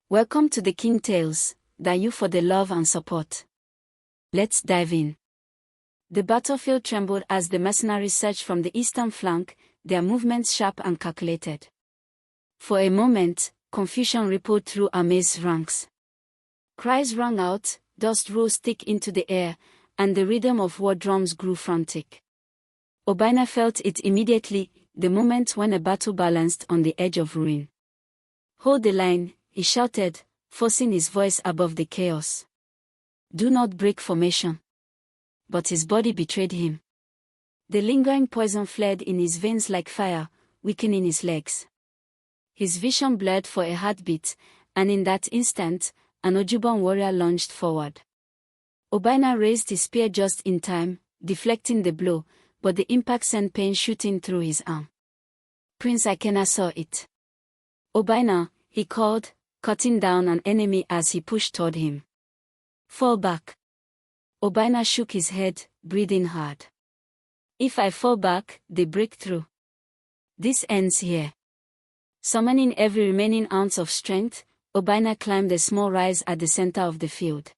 Welcome to the King Tales. Thank you for the love and support. Let's dive in. The battlefield trembled as the mercenaries surged from the eastern flank, their movements sharp and calculated. For a moment, confusion rippled through Army's ranks. Cries rang out, dust rose thick into the air, and the rhythm of war drums grew frantic. Obina felt it immediately, the moment when a battle balanced on the edge of ruin. "Hold the line," he shouted, forcing his voice above the chaos. "Do not break formation." But his body betrayed him. The lingering poison flared in his veins like fire, weakening his legs. His vision blurred for a heartbeat, and in that instant, an Ojuban warrior lunged forward. Obina raised his spear just in time, deflecting the blow, but the impact sent pain shooting through his arm. Prince Ikena saw it. "Obina," he called, cutting down an enemy as he pushed toward him. "Fall back." Obina shook his head, breathing hard. "If I fall back, they break through. This ends here." Summoning every remaining ounce of strength, Obina climbed a small rise at the center of the field.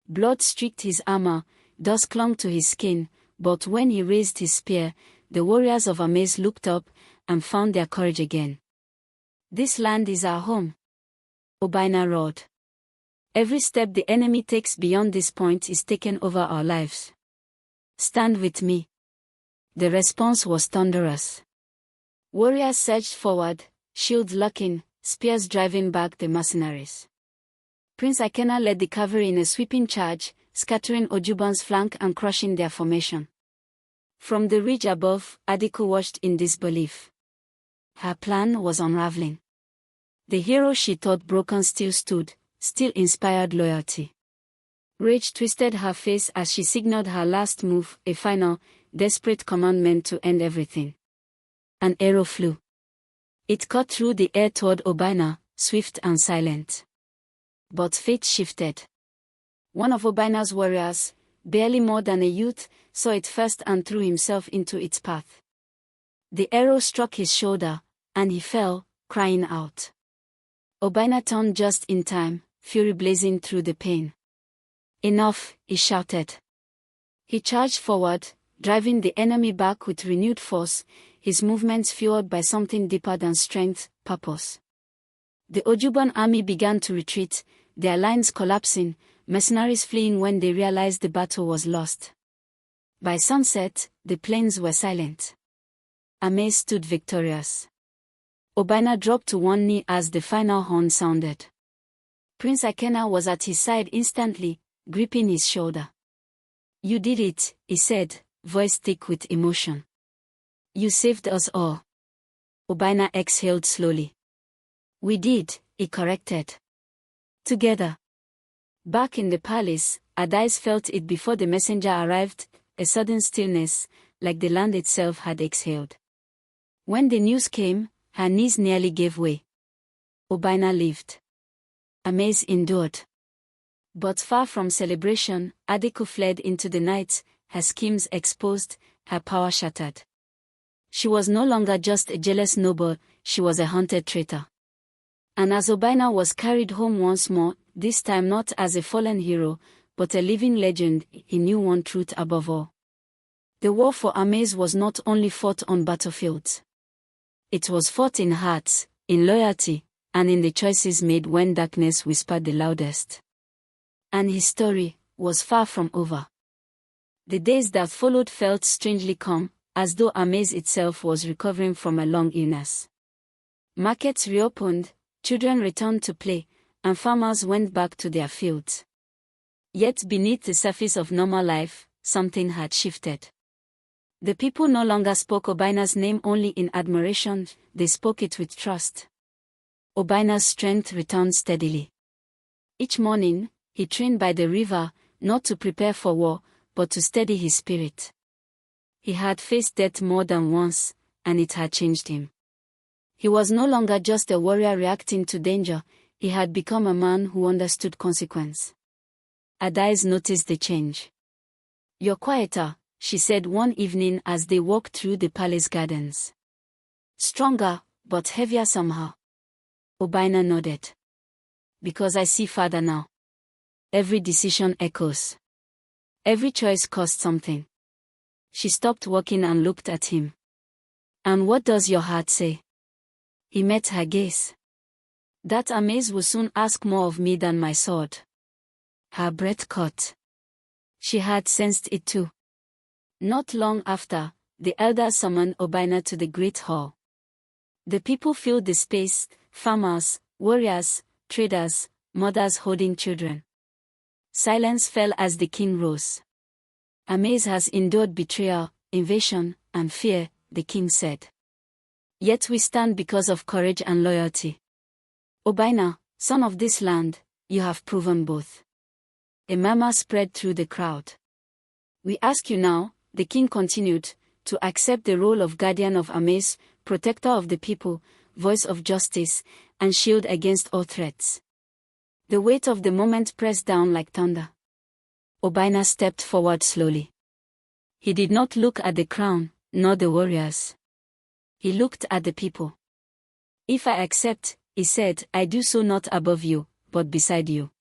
Blood streaked his armor, dust clung to his skin, but when he raised his spear, the warriors of Amaze looked up and found their courage again. "This land is our home," Obina roared. "Every step the enemy takes beyond this point is taken over our lives. Stand with me." The response was thunderous. Warriors surged forward, shields locking, spears driving back the mercenaries. Prince Ikena led the cavalry in a sweeping charge, scattering Ojuban's flank and crushing their formation. From the ridge above, Adiko watched in disbelief. Her plan was unraveling. The hero she thought broken still stood, still inspired loyalty. Rage twisted her face as she signaled her last move, a final, desperate commandment to end everything. An arrow flew. It cut through the air toward Obina, swift and silent. But fate shifted. One of Obina's warriors, barely more than a youth, saw it first and threw himself into its path. The arrow struck his shoulder, and he fell, crying out. Obina turned just in time, fury blazing through the pain. "Enough," he shouted. He charged forward, driving the enemy back with renewed force, his movements fueled by something deeper than strength, purpose. The Ojuban army began to retreat, their lines collapsing, mercenaries fleeing when they realized the battle was lost. By sunset, the plains were silent. Amaze stood victorious. Obina dropped to one knee as the final horn sounded. Prince Ikena was at his side instantly, gripping his shoulder. "You did it," he said, voice thick with emotion. "You saved us all." Obina exhaled slowly. "We did," he corrected. "Together." Back in the palace, Adais felt it before the messenger arrived, a sudden stillness, like the land itself had exhaled. When the news came, her knees nearly gave way. Obina lived. Amaze endured. But far from celebration, Adiko fled into the night, her schemes exposed, her power shattered. She was no longer just a jealous noble, she was a hunted traitor. And as Obina was carried home once more, this time not as a fallen hero, but a living legend, he knew one truth above all. The war for Amaze was not only fought on battlefields. It was fought in hearts, in loyalty, and in the choices made when darkness whispered the loudest. And his story was far from over. The days that followed felt strangely calm, as though Amaze itself was recovering from a long illness. Markets reopened, children returned to play, and farmers went back to their fields. Yet beneath the surface of normal life, something had shifted. The people no longer spoke Obina's name only in admiration, they spoke it with trust. Obina's strength returned steadily. Each morning, he trained by the river, not to prepare for war, but to steady his spirit. He had faced death more than once, and it had changed him. He was no longer just a warrior reacting to danger, he had become a man who understood consequence. Adais noticed the change. "You're quieter," she said one evening as they walked through the palace gardens. "Stronger, but heavier somehow." Obina nodded. Because I see farther now. Every decision echoes. Every choice costs something. She stopped walking and looked at him. And what does your heart say? He met her gaze. That amaze will soon ask more of me than my sword. Her breath caught. She had sensed it too. Not long after, the elders summoned Obaina to the great hall. The people filled the space, farmers, warriors, traders, mothers holding children. Silence fell as the king rose. Amaze has endured betrayal, invasion, and fear, the king said. Yet we stand because of courage and loyalty. Obaina, son of this land, you have proven both. A murmur spread through the crowd. We ask you now, the king continued, to accept the role of guardian of Amaze, protector of the people, voice of justice, and shield against all threats. The weight of the moment pressed down like thunder. Obaina stepped forward slowly. He did not look at the crown, nor the warriors. He looked at the people. If I accept, he said, I do so not above you, but beside you.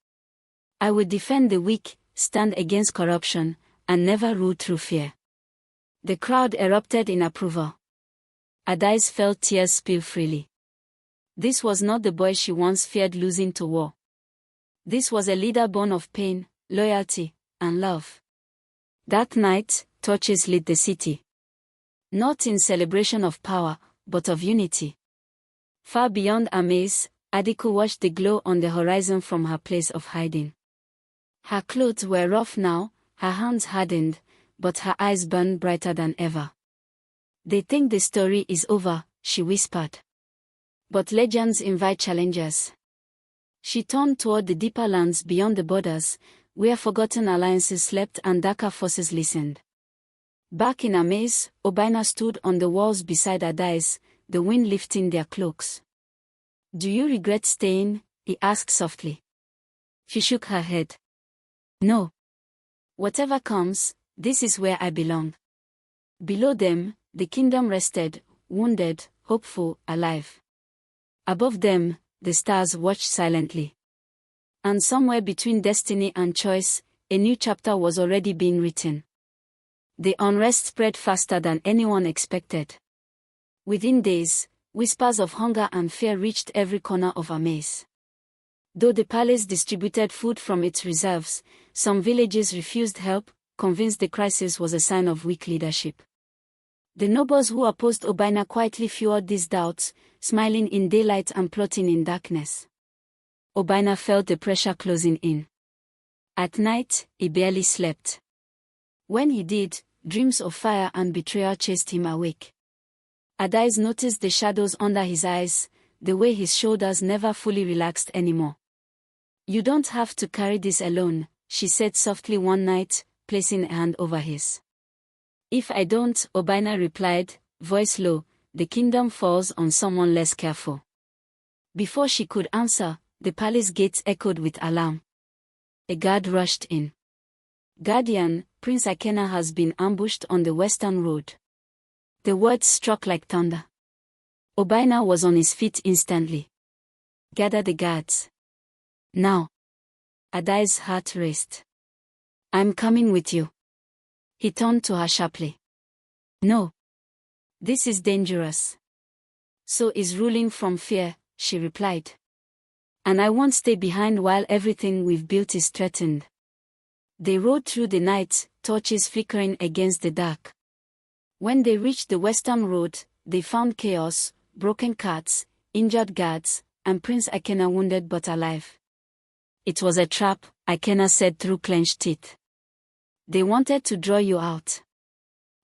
I will defend the weak, stand against corruption, and never rule through fear. The crowd erupted in approval. Adais felt tears spill freely. This was not the boy she once feared losing to war. This was a leader born of pain, loyalty, and love. That night, torches lit the city. Not in celebration of power, but of unity. Far beyond Amaze, Adiku watched the glow on the horizon from her place of hiding. Her clothes were rough now, her hands hardened, but her eyes burned brighter than ever. They think the story is over, she whispered. But legends invite challengers. She turned toward the deeper lands beyond the borders, where forgotten alliances slept and darker forces listened. Back in Amaze, Obaina stood on the walls beside Adais, the wind lifting their cloaks. Do you regret staying? He asked softly. She shook her head. No. Whatever comes, this is where I belong. Below them, the kingdom rested, wounded, hopeful, alive. Above them, the stars watched silently. And somewhere between destiny and choice, a new chapter was already being written. The unrest spread faster than anyone expected. Within days, whispers of hunger and fear reached every corner of Amaze. Though the palace distributed food from its reserves, some villages refused help, convinced the crisis was a sign of weak leadership. The nobles who opposed Obaina quietly fueled these doubts, smiling in daylight and plotting in darkness. Obaina felt the pressure closing in. At night, he barely slept. When he did, dreams of fire and betrayal chased him awake. Adais noticed the shadows under his eyes, the way his shoulders never fully relaxed anymore. You don't have to carry this alone, she said softly one night, placing a hand over his. If I don't, Obaina replied, voice low, the kingdom falls on someone less careful. Before she could answer, the palace gates echoed with alarm. A guard rushed in. Guardian, Prince Akena has been ambushed on the western road. The words struck like thunder. Obaina was on his feet instantly. Gather the guards. Now. Adai's heart raced. I'm coming with you. He turned to her sharply. No. This is dangerous. So is ruling from fear, she replied. And I won't stay behind while everything we've built is threatened. They rode through the night, torches flickering against the dark. When they reached the western road, they found chaos, broken carts, injured guards, and Prince Akena wounded but alive. It was a trap, Akena said through clenched teeth. They wanted to draw you out.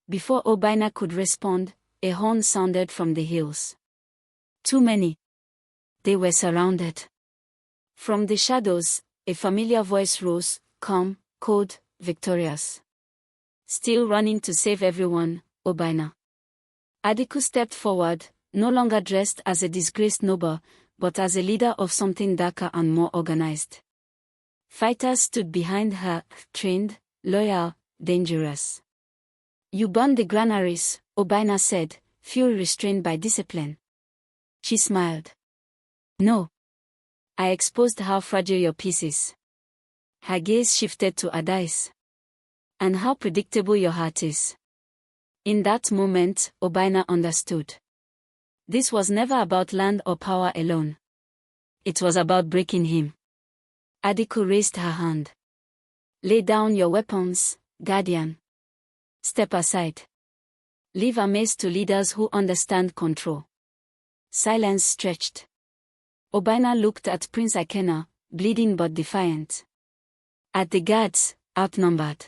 Before Obaina could respond, a horn sounded from the hills. Too many. They were surrounded. From the shadows, a familiar voice rose, calm, cold, victorious. Still running to save everyone, Obaina. Adiku stepped forward, no longer dressed as a disgraced noble, but as a leader of something darker and more organized. Fighters stood behind her, trained, loyal, dangerous. You burned the granaries, Obaina said, fury restrained by discipline. She smiled. No. I exposed how fragile your peace is. Her gaze shifted to Adais. And how predictable your heart is. In that moment, Obaina understood. This was never about land or power alone. It was about breaking him. Adiko raised her hand. Lay down your weapons, guardian. Step aside. Leave Amaze to leaders who understand control. Silence stretched. Obaina looked at Prince Akena, bleeding but defiant. At the guards, outnumbered.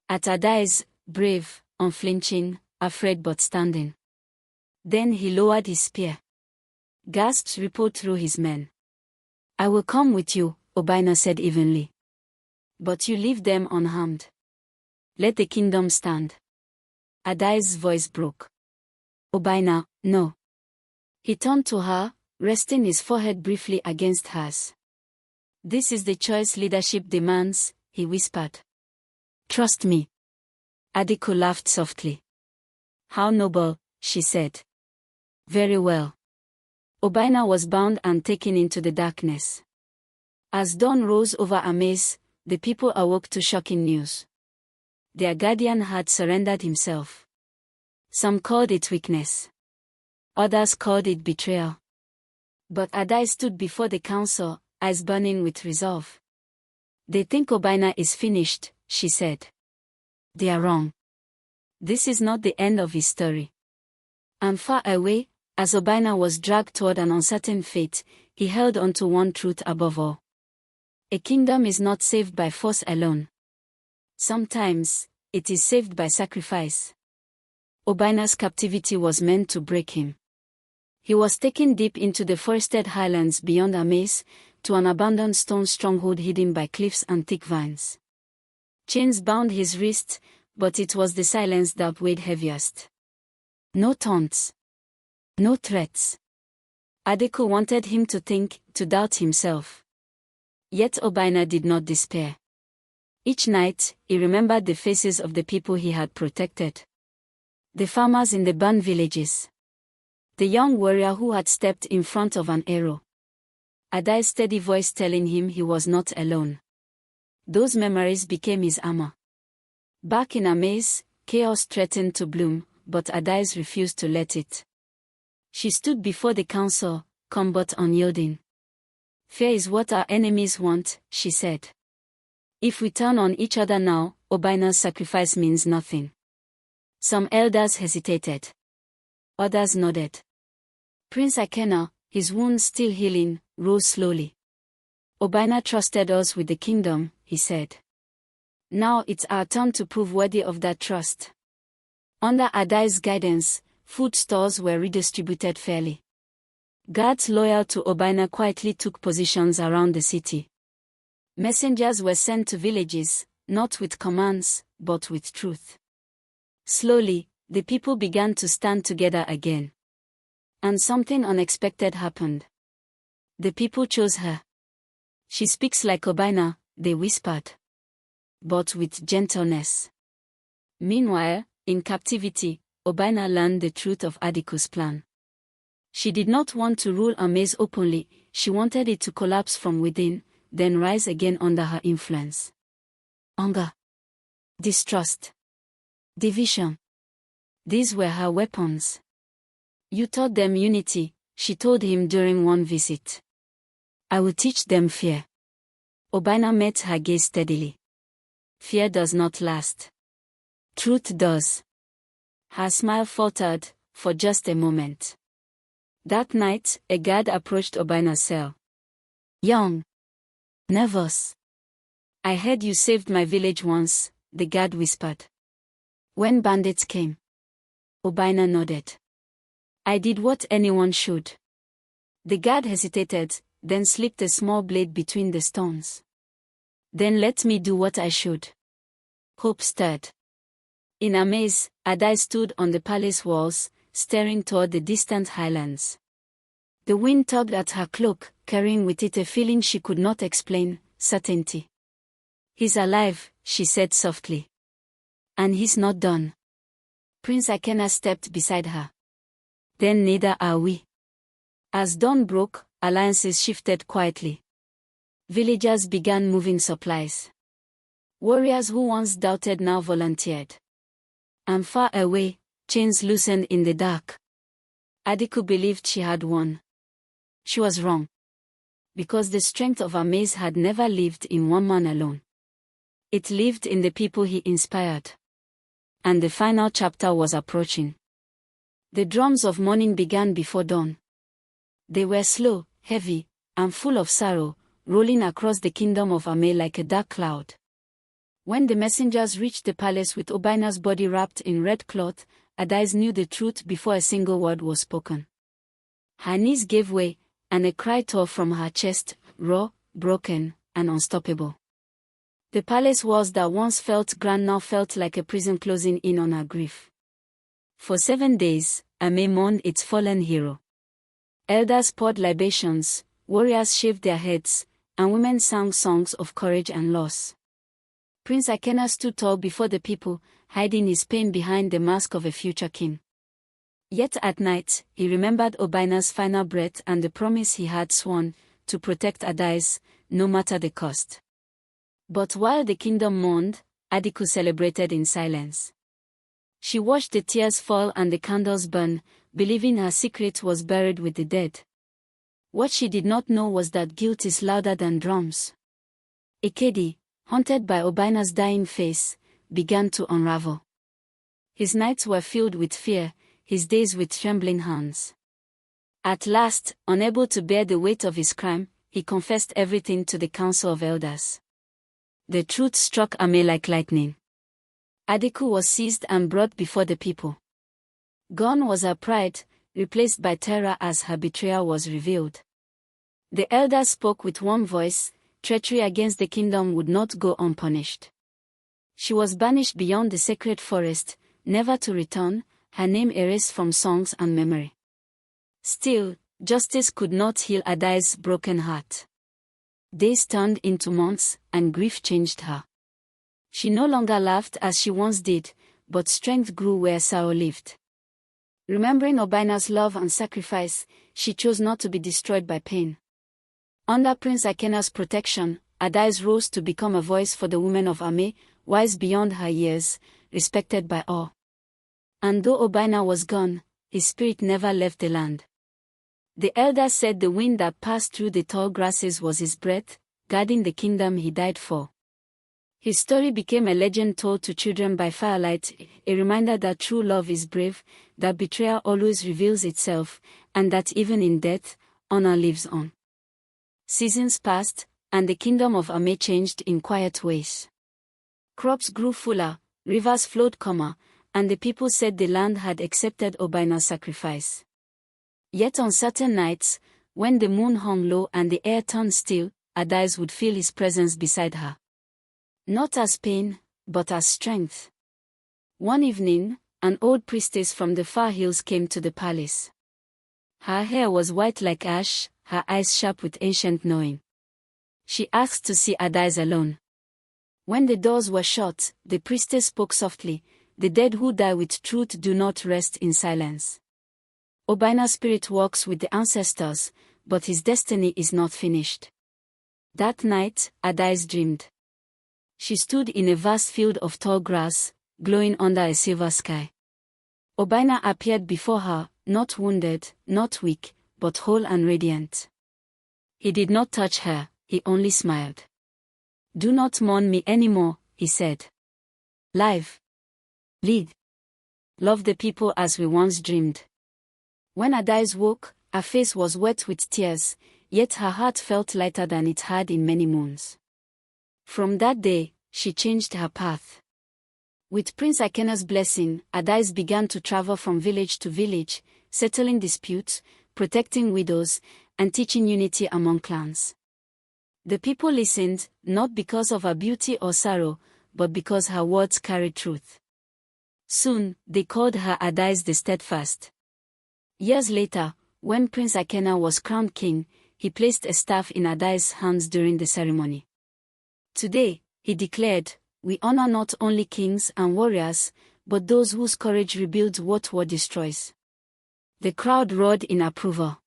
At Adais, brave, unflinching, afraid but standing. Then he lowered his spear. Gasps rippled through his men. I will come with you, Obaina said evenly. But you leave them unharmed. Let the kingdom stand. Adai's voice broke. Obaina, no. He turned to her, resting his forehead briefly against hers. This is the choice leadership demands, he whispered. Trust me. Adiko laughed softly. How noble, she said. Very well. Obaina was bound and taken into the darkness. As dawn rose over Amaze, the people awoke to shocking news. Their guardian had surrendered himself. Some called it weakness. Others called it betrayal. But Adai stood before the council, eyes burning with resolve. They think Obaina is finished, she said. They are wrong. This is not the end of his story. And far away, as Obaina was dragged toward an uncertain fate, he held on to one truth above all. A kingdom is not saved by force alone. Sometimes, it is saved by sacrifice. Obaina's captivity was meant to break him. He was taken deep into the forested highlands beyond Amaze, to an abandoned stone stronghold hidden by cliffs and thick vines. Chains bound his wrists, but it was the silence that weighed heaviest. No taunts. No threats. Adeko wanted him to think, to doubt himself. Yet Obaina did not despair. Each night, he remembered the faces of the people he had protected. The farmers in the burned villages. The young warrior who had stepped in front of an arrow. Adai's steady voice telling him he was not alone. Those memories became his armor. Back in Amaze, chaos threatened to bloom, but Adais refused to let it. She stood before the council, calm but unyielding. Fear is what our enemies want, she said. If we turn on each other now, Obaina's sacrifice means nothing. Some elders hesitated. Others nodded. Prince Akena, his wounds still healing, rose slowly. Obaina trusted us with the kingdom, he said. Now it's our turn to prove worthy of that trust. Under Adai's guidance, food stores were redistributed fairly. Guards loyal to Obaina quietly took positions around the city. Messengers were sent to villages, not with commands, but with truth. Slowly, the people began to stand together again. And something unexpected happened. The people chose her. She speaks like Obaina, they whispered. But with gentleness. Meanwhile, in captivity, Obaina learned the truth of Adiko's plan. She did not want to rule Amaze openly, she wanted it to collapse from within, then rise again under her influence. Anger. Distrust. Division. These were her weapons. You taught them unity, she told him during one visit. I will teach them fear. Obaina met her gaze steadily. Fear does not last. Truth does. Her smile faltered, for just a moment. That night, a guard approached Obaina's cell. Young. Nervous. I heard you saved my village once, the guard whispered. When bandits came. Obaina nodded. I did what anyone should. The guard hesitated, then slipped a small blade between the stones. Then let me do what I should. Hope stirred. In amaze, Adai stood on the palace walls, staring toward the distant highlands. The wind tugged at her cloak, carrying with it a feeling she could not explain, certainty. He's alive, she said softly. And he's not done. Prince Akena stepped beside her. Then neither are we. As dawn broke, alliances shifted quietly. Villagers began moving supplies. Warriors who once doubted now volunteered. And far away, chains loosened in the dark. Adiku believed she had won. She was wrong. Because the strength of Amaze had never lived in one man alone. It lived in the people he inspired. And the final chapter was approaching. The drums of morning began before dawn. They were slow, heavy, and full of sorrow, rolling across the kingdom of Ame like a dark cloud. When the messengers reached the palace with Obaina's body wrapped in red cloth, Adais knew the truth before a single word was spoken. Her knees gave way, and a cry tore from her chest, raw, broken, and unstoppable. The palace walls that once felt grand now felt like a prison closing in on her grief. For 7 days, Ame mourned its fallen hero. Elders poured libations, warriors shaved their heads, and women sang songs of courage and loss. Prince Akena stood tall before the people, hiding his pain behind the mask of a future king. Yet at night, he remembered Obaina's final breath and the promise he had sworn, to protect Adais, no matter the cost. But while the kingdom mourned, Adiku celebrated in silence. She watched the tears fall and the candles burn, believing her secret was buried with the dead. What she did not know was that guilt is louder than drums. Ikedi, haunted by Obaina's dying face, began to unravel. His nights were filled with fear, his days with trembling hands. At last, unable to bear the weight of his crime, he confessed everything to the council of elders. The truth struck Ame like lightning. Adiku was seized and brought before the people. Gone was her pride, replaced by terror as her betrayal was revealed. The elders spoke with one voice: treachery against the kingdom would not go unpunished. She was banished beyond the sacred forest, never to return, her name erased from songs and memory. Still, justice could not heal Adai's broken heart. Days turned into months, and grief changed her. She no longer laughed as she once did, but strength grew where sorrow lived. Remembering Obaina's love and sacrifice, she chose not to be destroyed by pain. Under Prince Akena's protection, Adais rose to become a voice for the women of Ame, wise beyond her years, respected by all. And though Obaina was gone, his spirit never left the land. The elders said the wind that passed through the tall grasses was his breath, guarding the kingdom he died for. His story became a legend told to children by firelight, a reminder that true love is brave, that betrayal always reveals itself, and that even in death, honor lives on. Seasons passed, and the kingdom of Ame changed in quiet ways. Crops grew fuller, rivers flowed calmer, and the people said the land had accepted Obaina's sacrifice. Yet on certain nights, when the moon hung low and the air turned still, Adais would feel his presence beside her. Not as pain, but as strength. One evening, an old priestess from the far hills came to the palace. Her hair was white like ash, her eyes sharp with ancient knowing. She asked to see Adais alone. When the doors were shut, the priestess spoke softly, "The dead who die with truth do not rest in silence. Obaina's spirit walks with the ancestors, but his destiny is not finished." That night, Adais dreamed. She stood in a vast field of tall grass, glowing under a silver sky. Obaina appeared before her, not wounded, not weak, but whole and radiant. He did not touch her, he only smiled. "Do not mourn me anymore," he said. "Live. Lead. Love the people as we once dreamed." When Adais woke, her face was wet with tears, yet her heart felt lighter than it had in many moons. From that day, she changed her path. With Prince Akena's blessing, Adais began to travel from village to village, settling disputes, protecting widows, and teaching unity among clans. The people listened, not because of her beauty or sorrow, but because her words carried truth. Soon, they called her Adais the Steadfast. Years later, when Prince Akena was crowned king, he placed a staff in Adais' hands during the ceremony. "Today," he declared, "we honor not only kings and warriors, but those whose courage rebuilds what war destroys." The crowd roared in approval.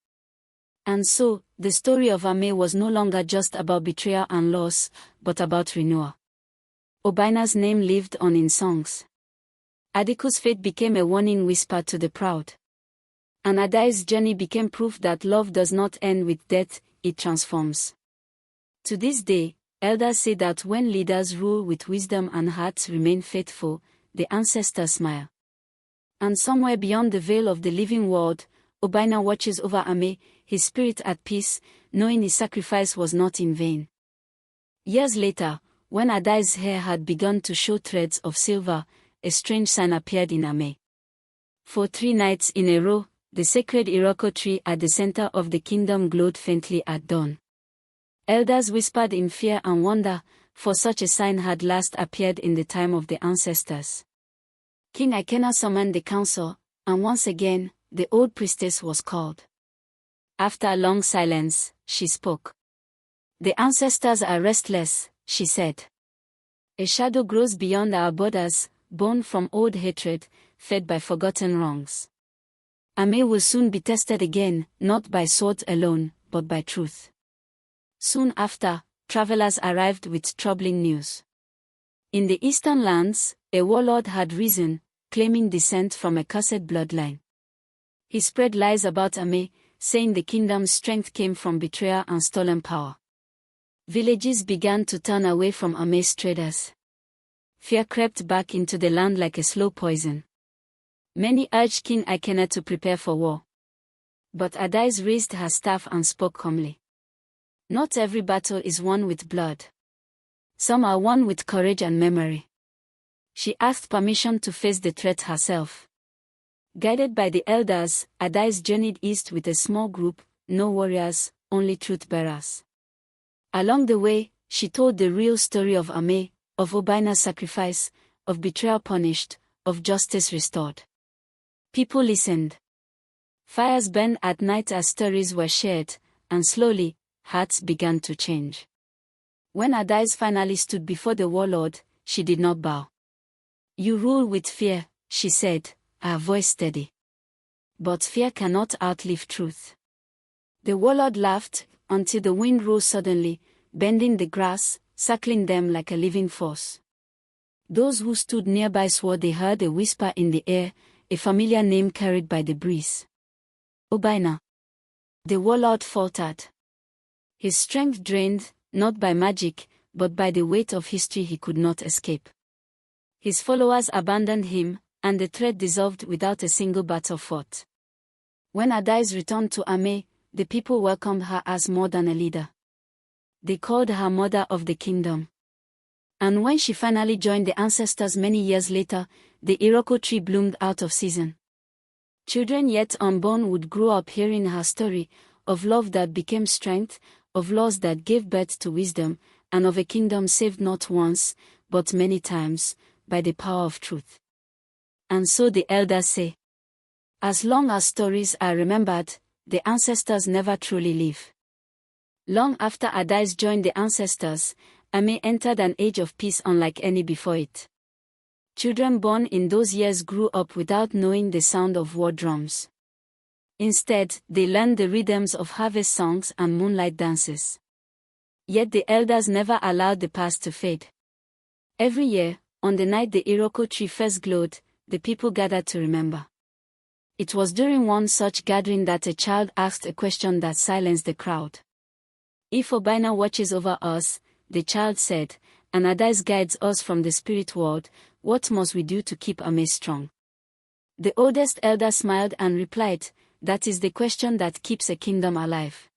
And so, the story of Ame was no longer just about betrayal and loss, but about renewal. Obina's name lived on in songs. Adiku's fate became a warning whisper to the proud. And Adai's journey became proof that love does not end with death, it transforms. To this day, elders say that when leaders rule with wisdom and hearts remain faithful, the ancestors smile. And somewhere beyond the veil of the living world, Obina watches over Ame, his spirit at peace, knowing his sacrifice was not in vain. Years later, when Adai's hair had begun to show threads of silver, a strange sign appeared in Ame. For 3 nights in a row, the sacred Iroko tree at the center of the kingdom glowed faintly at dawn. Elders whispered in fear and wonder, for such a sign had last appeared in the time of the ancestors. King Ikena summoned the council, and once again, the old priestess was called. After a long silence, she spoke. "The ancestors are restless," she said. "A shadow grows beyond our borders, born from old hatred, fed by forgotten wrongs. Ame will soon be tested again, not by swords alone, but by truth." Soon after, travelers arrived with troubling news. In the eastern lands, a warlord had risen, claiming descent from a cursed bloodline. He spread lies about Ame, saying the kingdom's strength came from betrayal and stolen power. Villages began to turn away from Ame's traders. Fear crept back into the land like a slow poison. Many urged King Ikena to prepare for war. But Adais raised her staff and spoke calmly. "Not every battle is won with blood. Some are won with courage and memory." She asked permission to face the threat herself. Guided by the elders, Adais journeyed east with a small group, no warriors, only truth-bearers. Along the way, she told the real story of Ame, of Obina's sacrifice, of betrayal punished, of justice restored. People listened. Fires burned at night as stories were shared, and slowly, hearts began to change. When Adais finally stood before the warlord, she did not bow. "You rule with fear," she said, her voice steady. "But fear cannot outlive truth." The warlord laughed, until the wind rose suddenly, bending the grass, circling them like a living force. Those who stood nearby swore they heard a whisper in the air, a familiar name carried by the breeze. "Obina." The warlord faltered. His strength drained, not by magic, but by the weight of history he could not escape. His followers abandoned him, and the thread dissolved without a single battle fought. When Adais returned to Ame, the people welcomed her as more than a leader. They called her Mother of the Kingdom. And when she finally joined the ancestors many years later, the Iroko tree bloomed out of season. Children yet unborn would grow up hearing her story, of love that became strength, of laws that gave birth to wisdom, and of a kingdom saved not once, but many times, by the power of truth. And so the elders say, as long as stories are remembered, the ancestors never truly live. Long after Adais joined the ancestors, Ame entered an age of peace unlike any before it. Children born in those years grew up without knowing the sound of war drums. Instead, they learned the rhythms of harvest songs and moonlight dances. Yet the elders never allowed the past to fade. Every year, on the night the Iroko tree first glowed, the people gathered to remember. It was during one such gathering that a child asked a question that silenced the crowd. "If Obina watches over us," the child said, "and Adais guides us from the spirit world, what must we do to keep Ame strong?" The oldest elder smiled and replied, "That is the question that keeps a kingdom alive."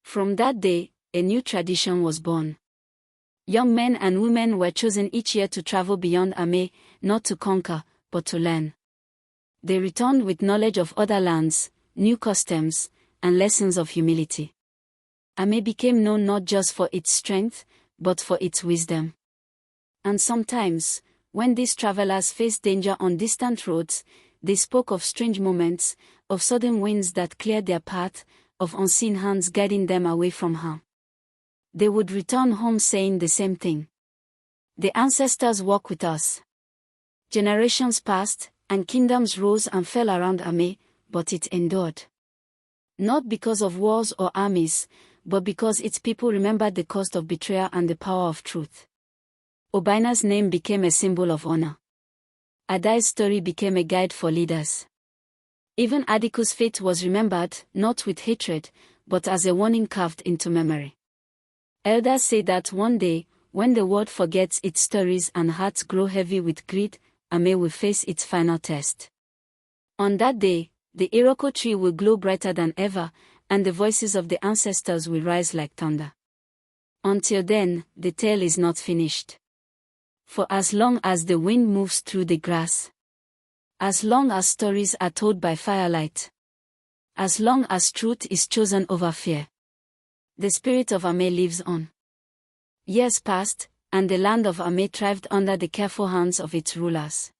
From that day, a new tradition was born. Young men and women were chosen each year to travel beyond Ame, not to conquer, but to learn. They returned with knowledge of other lands, new customs, and lessons of humility. Ame became known not just for its strength, but for its wisdom. And sometimes, when these travelers faced danger on distant roads, they spoke of strange moments, of sudden winds that cleared their path, of unseen hands guiding them away from harm. They would return home saying the same thing. The ancestors walk with us. Generations passed, and kingdoms rose and fell around Ame, but it endured. Not because of wars or armies, but because its people remembered the cost of betrayal and the power of truth. Obina's name became a symbol of honor. Adai's story became a guide for leaders. Even Adiku's fate was remembered, not with hatred, but as a warning carved into memory. Elders say that one day, when the world forgets its stories and hearts grow heavy with greed, Ame will face its final test. On that day, the Iroko tree will glow brighter than ever, and the voices of the ancestors will rise like thunder. Until then, the tale is not finished. For as long as the wind moves through the grass, as long as stories are told by firelight, as long as truth is chosen over fear, the spirit of Ame lives on. Years passed, and the land of Ame thrived under the careful hands of its rulers.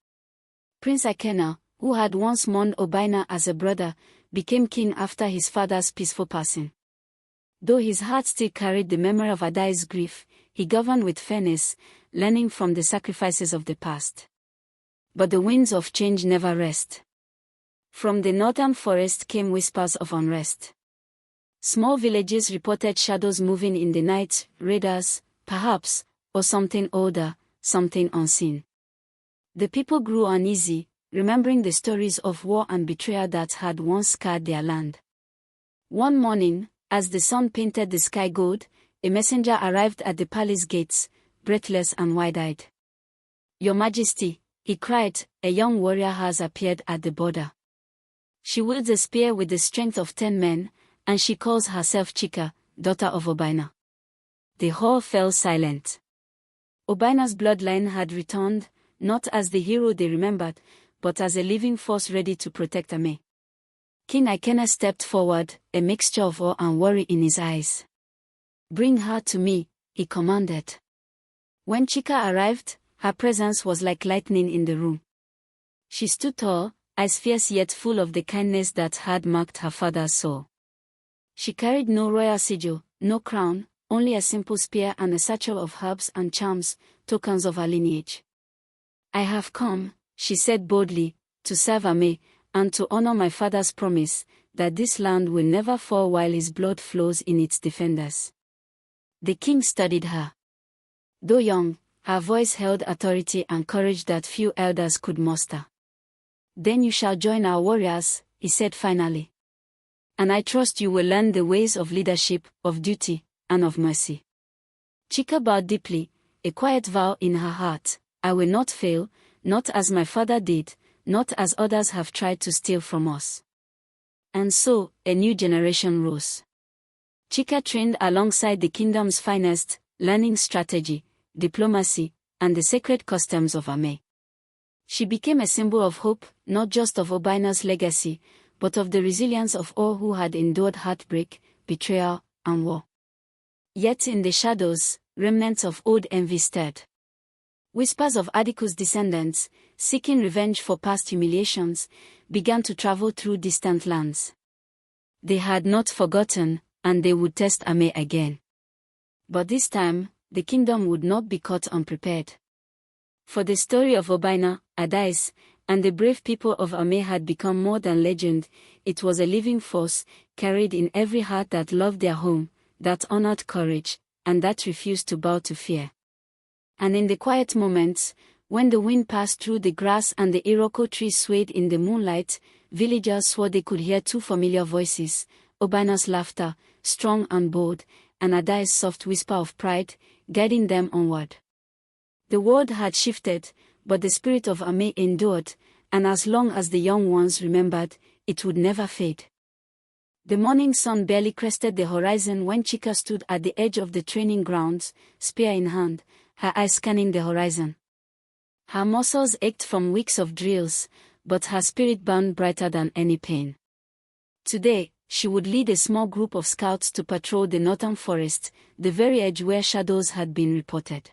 Prince Ikena, who had once mourned Obina as a brother, became king after his father's peaceful passing. Though his heart still carried the memory of Adai's grief, he governed with fairness, learning from the sacrifices of the past. But the winds of change never rest. From the northern forest came whispers of unrest. Small villages reported shadows moving in the night, raiders, perhaps, or something older, something unseen. The people grew uneasy, remembering the stories of war and betrayal that had once scarred their land. One morning, as the sun painted the sky gold, a messenger arrived at the palace gates, breathless and wide-eyed. "Your Majesty," he cried, "a young warrior has appeared at the border. She wields a spear with the strength of 10 men, and she calls herself Chika, daughter of Obina." The hall fell silent. Obina's bloodline had returned, not as the hero they remembered, but as a living force ready to protect Ame. King Ikena stepped forward, a mixture of awe and worry in his eyes. "Bring her to me," he commanded. When Chika arrived, her presence was like lightning in the room. She stood tall, eyes fierce yet full of the kindness that had marked her father's soul. She carried no royal sigil, no crown, only a simple spear and a satchel of herbs and charms, tokens of her lineage. "I have come," she said boldly, "to serve Ame, and to honor my father's promise, that this land will never fall while his blood flows in its defenders." The king studied her. Though young, her voice held authority and courage that few elders could muster. "Then you shall join our warriors," he said finally. "And I trust you will learn the ways of leadership, of duty, and of mercy." Chika bowed deeply, a quiet vow in her heart: "I will not fail, not as my father did, not as others have tried to steal from us." And so, a new generation rose. Chika trained alongside the kingdom's finest, learning strategy, diplomacy, and the sacred customs of Ame. She became a symbol of hope, not just of Obina's legacy, but of the resilience of all who had endured heartbreak, betrayal, and war. Yet in the shadows, remnants of old envy stirred. Whispers of Adiku's descendants, seeking revenge for past humiliations, began to travel through distant lands. They had not forgotten, and they would test Ame again. But this time, the kingdom would not be caught unprepared. For the story of Obina, Adais, and the brave people of Ame had become more than legend. It was a living force, carried in every heart that loved their home, that honored courage, and that refused to bow to fear. And in the quiet moments, when the wind passed through the grass and the Iroko tree swayed in the moonlight, villagers swore they could hear two familiar voices: Obina's laughter, strong and bold, and Adai's soft whisper of pride, guiding them onward. The world had shifted, but the spirit of Ame endured, and as long as the young ones remembered, it would never fade. The morning sun barely crested the horizon when Chika stood at the edge of the training grounds, spear in hand, her eyes scanning the horizon. Her muscles ached from weeks of drills, but her spirit burned brighter than any pain. Today, she would lead a small group of scouts to patrol the northern forest, the very edge where shadows had been reported.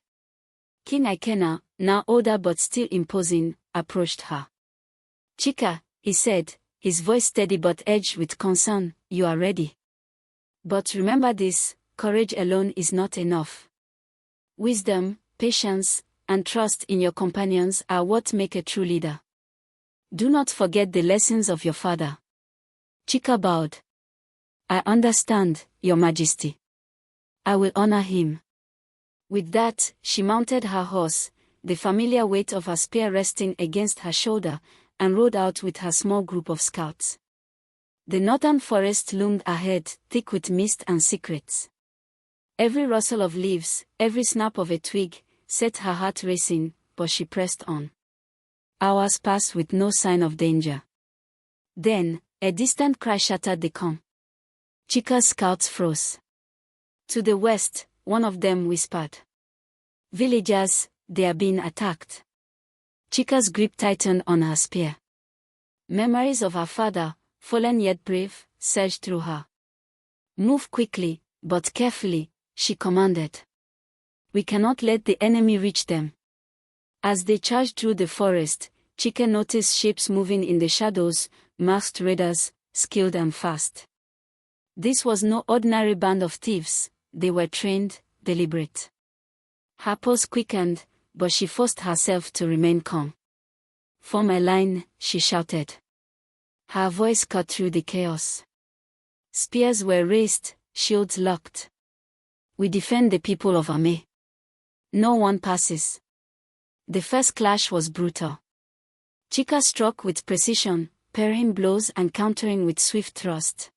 King Ikena, now older but still imposing, approached her. "Chika," he said, his voice steady but edged with concern, "you are ready. But remember this, courage alone is not enough. Wisdom, patience, and trust in your companions are what make a true leader. Do not forget the lessons of your father." Chika bowed. I understand, Your Majesty. I will honor him. With that, she mounted her horse, the familiar weight of her spear resting against her shoulder, and rode out with her small group of scouts. The northern forest loomed ahead, thick with mist and secrets. Every rustle of leaves, every snap of a twig, set her heart racing, but she pressed on. Hours passed with no sign of danger. Then, a distant cry shattered the calm. Chika's scouts froze. To the west, one of them whispered. Villagers, they are being attacked. Chika's grip tightened on her spear. Memories of her father, fallen yet brave, surged through her. Move quickly, but carefully, she commanded. We cannot let the enemy reach them. As they charged through the forest, Chika noticed shapes moving in the shadows, masked raiders, skilled and fast. This was no ordinary band of thieves, they were trained, deliberate. Her pulse quickened, but she forced herself to remain calm. Form a line, she shouted. Her voice cut through the chaos. Spears were raised, shields locked. We defend the people of Ame. No one passes. The first clash was brutal. Chika struck with precision, parrying blows and countering with swift thrust.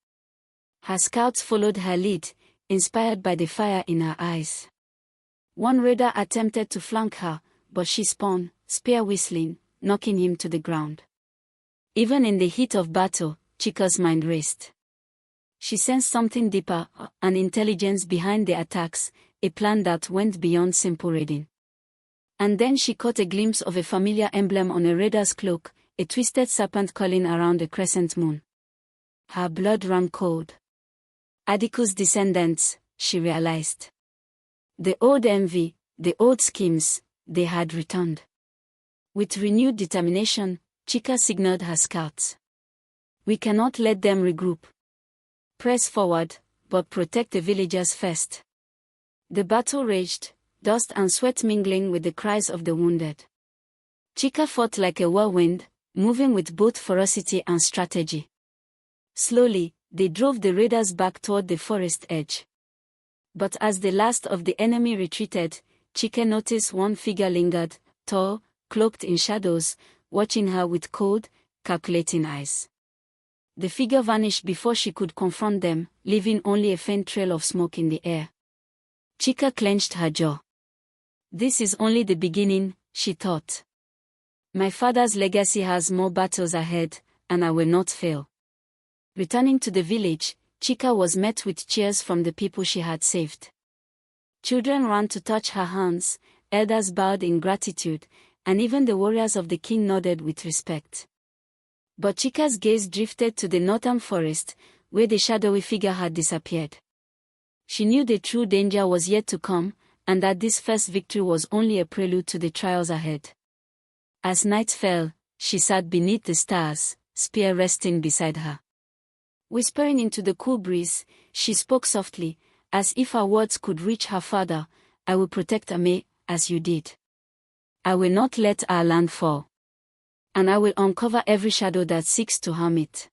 Her scouts followed her lead, inspired by the fire in her eyes. One raider attempted to flank her, but she spun, spear whistling, knocking him to the ground. Even in the heat of battle, Chika's mind raced. She sensed something deeper, an intelligence behind the attacks, a plan that went beyond simple raiding. And then she caught a glimpse of a familiar emblem on a raider's cloak, a twisted serpent coiling around a crescent moon. Her blood ran cold. Adiku's descendants, she realized. The old envy, the old schemes, they had returned. With renewed determination, Chika signaled her scouts. We cannot let them regroup. Press forward, but protect the villagers first. The battle raged, dust and sweat mingling with the cries of the wounded. Chika fought like a whirlwind, moving with both ferocity and strategy. Slowly, they drove the raiders back toward the forest edge. But as the last of the enemy retreated, Chika noticed one figure lingered, tall, cloaked in shadows, watching her with cold, calculating eyes. The figure vanished before she could confront them, leaving only a faint trail of smoke in the air. Chika clenched her jaw. This is only the beginning, she thought. My father's legacy has more battles ahead, and I will not fail. Returning to the village, Chika was met with cheers from the people she had saved. Children ran to touch her hands, elders bowed in gratitude, and even the warriors of the king nodded with respect. But Chika's gaze drifted to the northern forest, where the shadowy figure had disappeared. She knew the true danger was yet to come, and that this first victory was only a prelude to the trials ahead. As night fell, she sat beneath the stars, spear resting beside her. Whispering into the cool breeze, she spoke softly, as if her words could reach her father. I will protect Ame, as you did. I will not let our land fall. And I will uncover every shadow that seeks to harm it.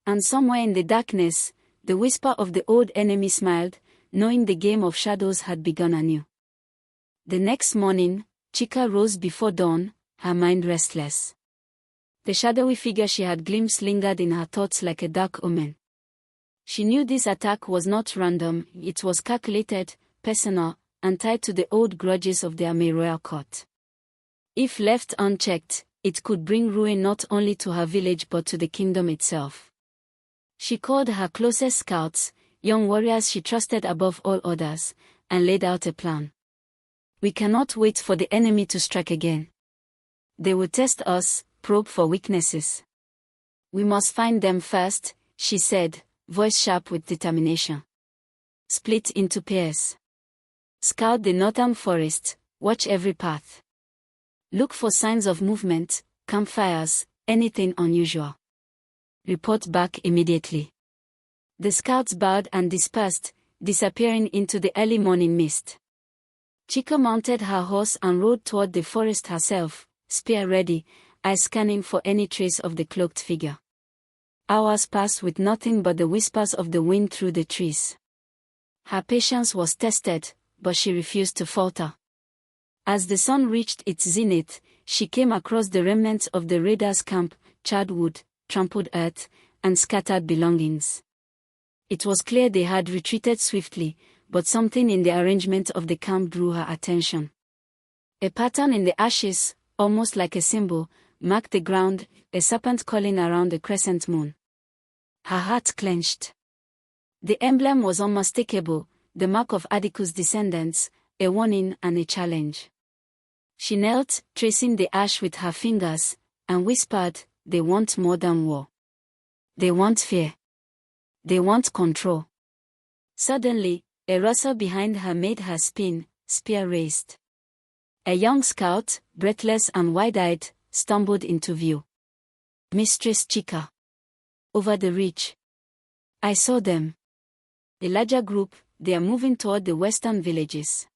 And somewhere in the darkness, the whisper of the old enemy smiled, knowing the game of shadows had begun anew. The next morning, Chika rose before dawn, her mind restless. The shadowy figure she had glimpsed lingered in her thoughts like a dark omen. She knew this attack was not random, it was calculated, personal, and tied to the old grudges of the Ame royal court. If left unchecked, it could bring ruin not only to her village but to the kingdom itself. She called her closest scouts, young warriors she trusted above all others, and laid out a plan. We cannot wait for the enemy to strike again. They will test us, probe for weaknesses. We must find them first, she said, voice sharp with determination. Split into pairs. Scout the northern forest, watch every path. Look for signs of movement, campfires, anything unusual. Report back immediately. The scouts bowed and dispersed, disappearing into the early morning mist. Chika mounted her horse and rode toward the forest herself, spear ready, eyes scanning for any trace of the cloaked figure. Hours passed with nothing but the whispers of the wind through the trees. Her patience was tested, but she refused to falter. As the sun reached its zenith, she came across the remnants of the raiders' camp, charred wood, trampled earth, and scattered belongings. It was clear they had retreated swiftly, but something in the arrangement of the camp drew her attention. A pattern in the ashes, almost like a symbol, marked the ground, a serpent coiling around the crescent moon. Her heart clenched. The emblem was unmistakable, the mark of Atticus' descendants, a warning and a challenge. She knelt, tracing the ash with her fingers, and whispered, "They want more than war. They want fear. They want control." Suddenly, a rustle behind her made her spin, spear raised. A young scout, breathless and wide-eyed, stumbled into view. "Mistress Chica." "Over the ridge. I saw them." A larger group, they are moving toward the western villages.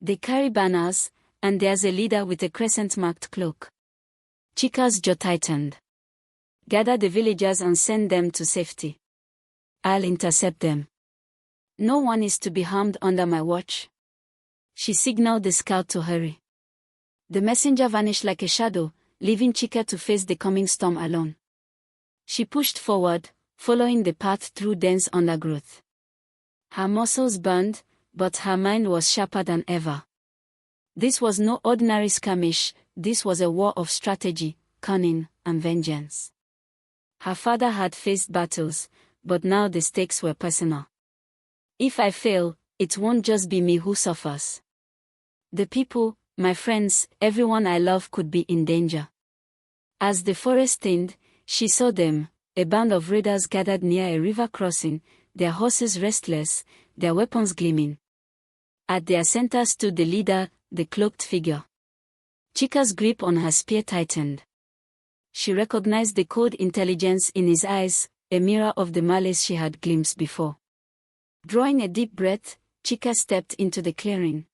They carry banners, and there's a leader with a crescent-marked cloak. Chica's jaw tightened. "Gather the villagers and send them to safety. I'll intercept them. No one is to be harmed under my watch." She signaled the scout to hurry. The messenger vanished like a shadow, leaving Chica to face the coming storm alone. She pushed forward, following the path through dense undergrowth. Her muscles burned, but her mind was sharper than ever. This was no ordinary skirmish, this was a war of strategy, cunning, and vengeance. Her father had faced battles, but now the stakes were personal. "If I fail, it won't just be me who suffers. The people, my friends, everyone I love could be in danger." As the forest thinned, she saw them, a band of raiders gathered near a river crossing, their horses restless, their weapons gleaming. At their center stood the leader, the cloaked figure. Chica's grip on her spear tightened. She recognized the cold intelligence in his eyes, a mirror of the malice she had glimpsed before. Drawing a deep breath, Chica stepped into the clearing.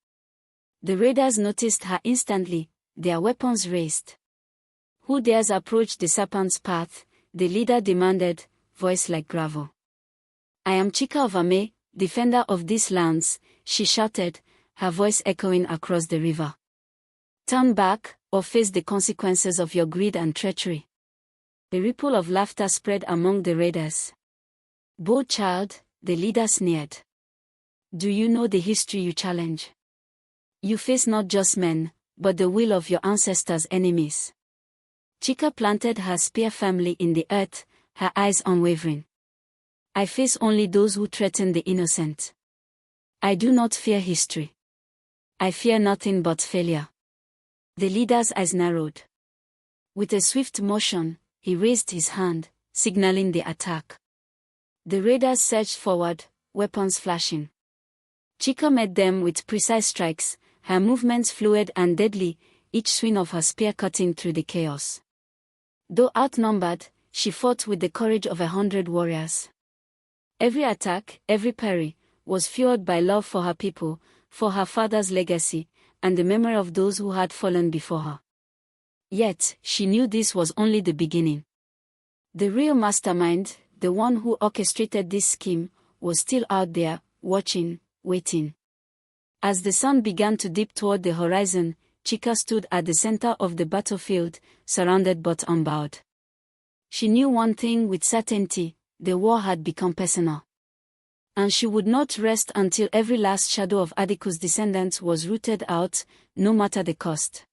The raiders noticed her instantly, their weapons raised. "Who dares approach the serpent's path?" the leader demanded, voice like gravel. "I am Chica of Ame, defender of these lands," she shouted, her voice echoing across the river. "Turn back, or face the consequences of your greed and treachery." A ripple of laughter spread among the raiders. "Bold child," the leader sneered. "Do you know the history you challenge? You face not just men, but the will of your ancestors' enemies." Chica planted her spear firmly in the earth, her eyes unwavering. "I face only those who threaten the innocent. I do not fear history. I fear nothing but failure." The leader's eyes narrowed. With a swift motion, he raised his hand, signaling the attack. The raiders surged forward, weapons flashing. Chica met them with precise strikes, her movements fluid and deadly, each swing of her spear cutting through the chaos. Though outnumbered, she fought with the courage of 100 warriors. Every attack, every parry, was fueled by love for her people, for her father's legacy, and the memory of those who had fallen before her. Yet, she knew this was only the beginning. The real mastermind, the one who orchestrated this scheme, was still out there, watching, waiting. As the sun began to dip toward the horizon, Chica stood at the center of the battlefield, surrounded but unbowed. She knew one thing with certainty: the war had become personal. And she would not rest until every last shadow of Atticus' descendants was rooted out, no matter the cost.